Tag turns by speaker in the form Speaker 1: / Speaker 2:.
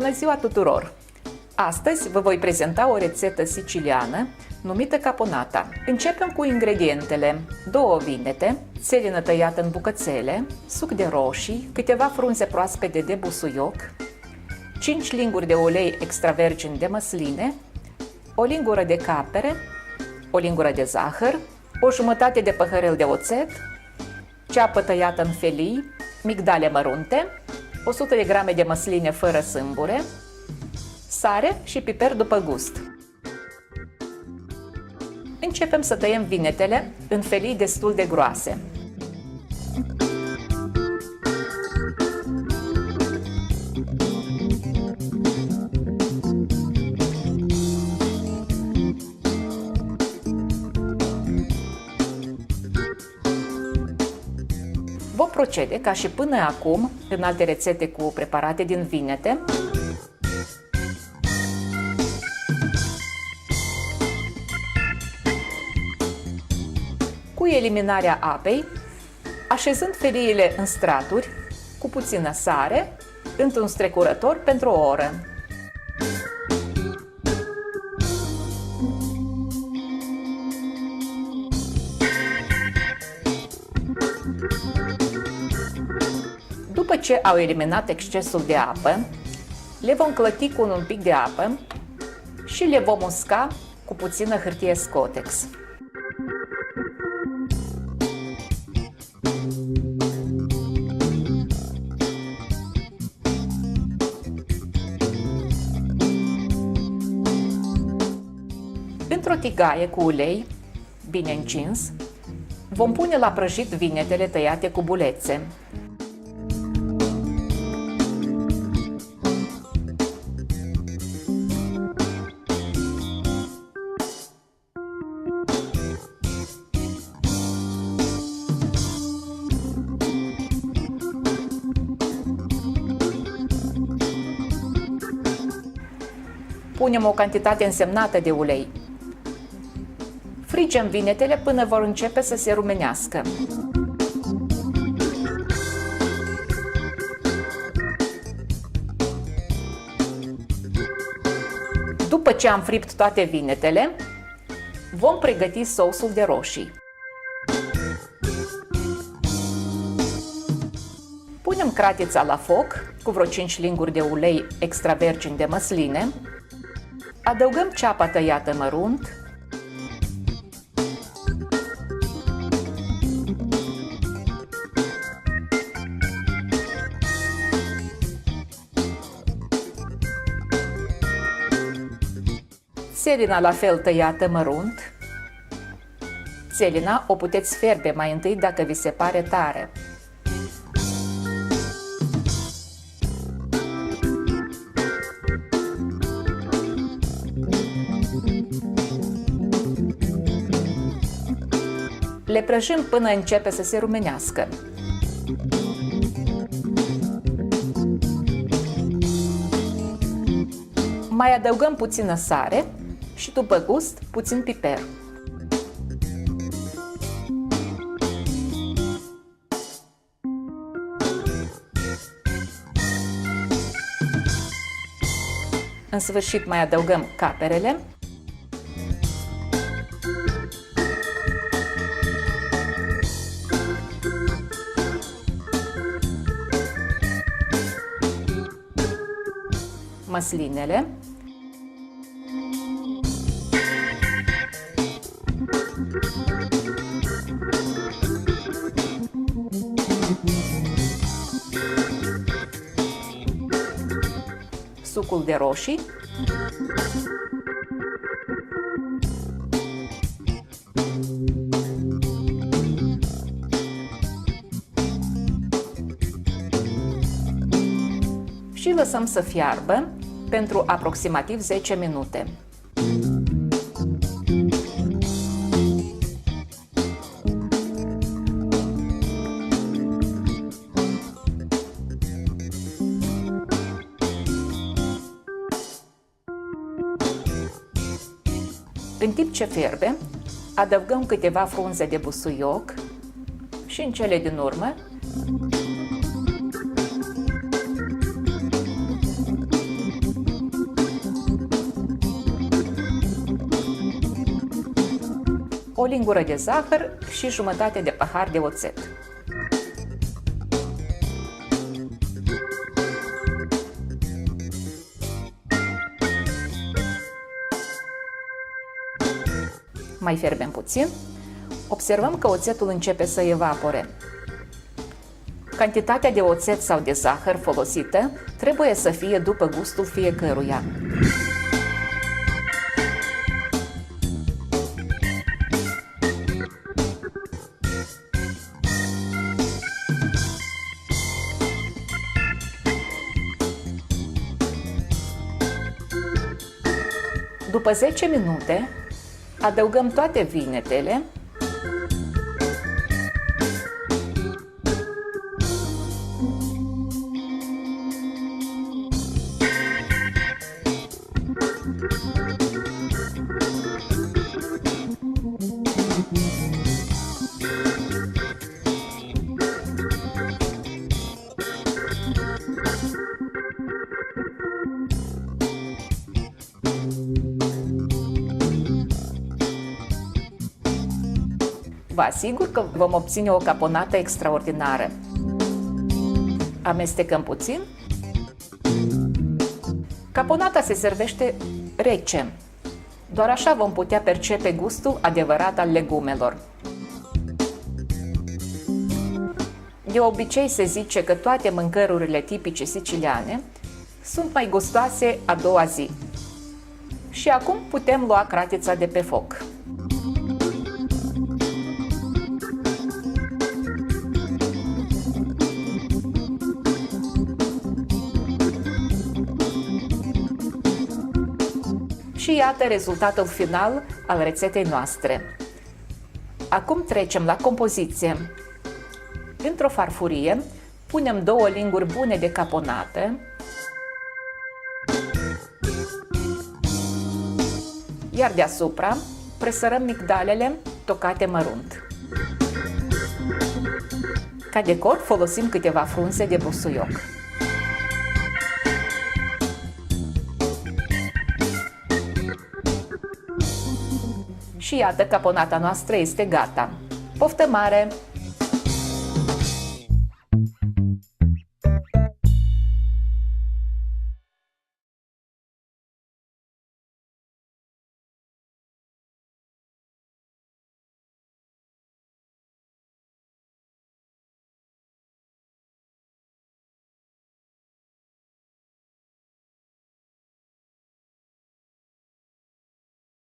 Speaker 1: Bună ziua tuturor! Astăzi vă voi prezenta o rețetă siciliană numită caponata. Începem cu ingredientele: 2 vinete, țelină tăiată în bucățele, suc de roșii, câteva frunze proaspete de busuioc, 5 linguri de ulei extra virgin de măsline, o lingură de capere, o lingură de zahăr, o jumătate de păhărel de oțet, ceapă tăiată în felii, migdale mărunte, 100 de grame de măsline fără sâmbure, sare și piper după gust. Începem să tăiem vinetele în felii destul de groase. Vom procede ca și până acum în alte rețete cu preparate din vinete. Cu eliminarea apei, așezând feliile în straturi cu puțină sare într-un strecurător pentru o oră. După ce au eliminat excesul de apă, le vom clăti cu un pic de apă și le vom usca cu puțină hârtie Scotex. Într-o tigaie cu ulei bine încins, vom pune la prăjit vinetele tăiate cu bulețe. Punem o cantitate însemnată de ulei. Frigem vinetele până vor începe să se rumenească. După ce am fript toate vinetele, vom pregăti sousul de roșii. Punem cratița la foc cu vreo 5 linguri de ulei extra virgin de măsline. Adăugăm ceapa tăiată mărunt, țelina la fel tăiată mărunt. Țelina o puteți fierbe mai întâi dacă vi se pare tare. Le prăjim până începe să se rumenească. Mai adăugăm puțină sare și, după gust, puțin piper. În sfârșit mai adăugăm caperele. Măslinele, sucul de roșii, și lăsăm să fiarbă pentru aproximativ 10 minute. În timp ce fierbe, adăugăm câteva frunze de busuioc și în cele din urmă o lingură de zahăr și jumătate de pahar de oțet. Mai fierbem puțin. Observăm că oțetul începe să evapore. Cantitatea de oțet sau de zahăr folosită trebuie să fie după gustul fiecăruia. După 10 minute, adăugăm toate vinetele . Vă asigur că vom obține o caponată extraordinară. Amestecăm puțin. Caponata se servește rece. Doar așa vom putea percepe gustul adevărat al legumelor. De obicei se zice că toate mâncărurile tipice siciliane sunt mai gustoase a doua zi. Și acum putem lua cratița de pe foc. Și iată rezultatul final al rețetei noastre. Acum trecem la compoziție. Într-o farfurie punem 2 linguri bune de caponată, iar deasupra presărăm migdalele tocate mărunt. Ca decor folosim câteva frunze de busuioc. Și iată, caponata noastră este gata. Poftă mare!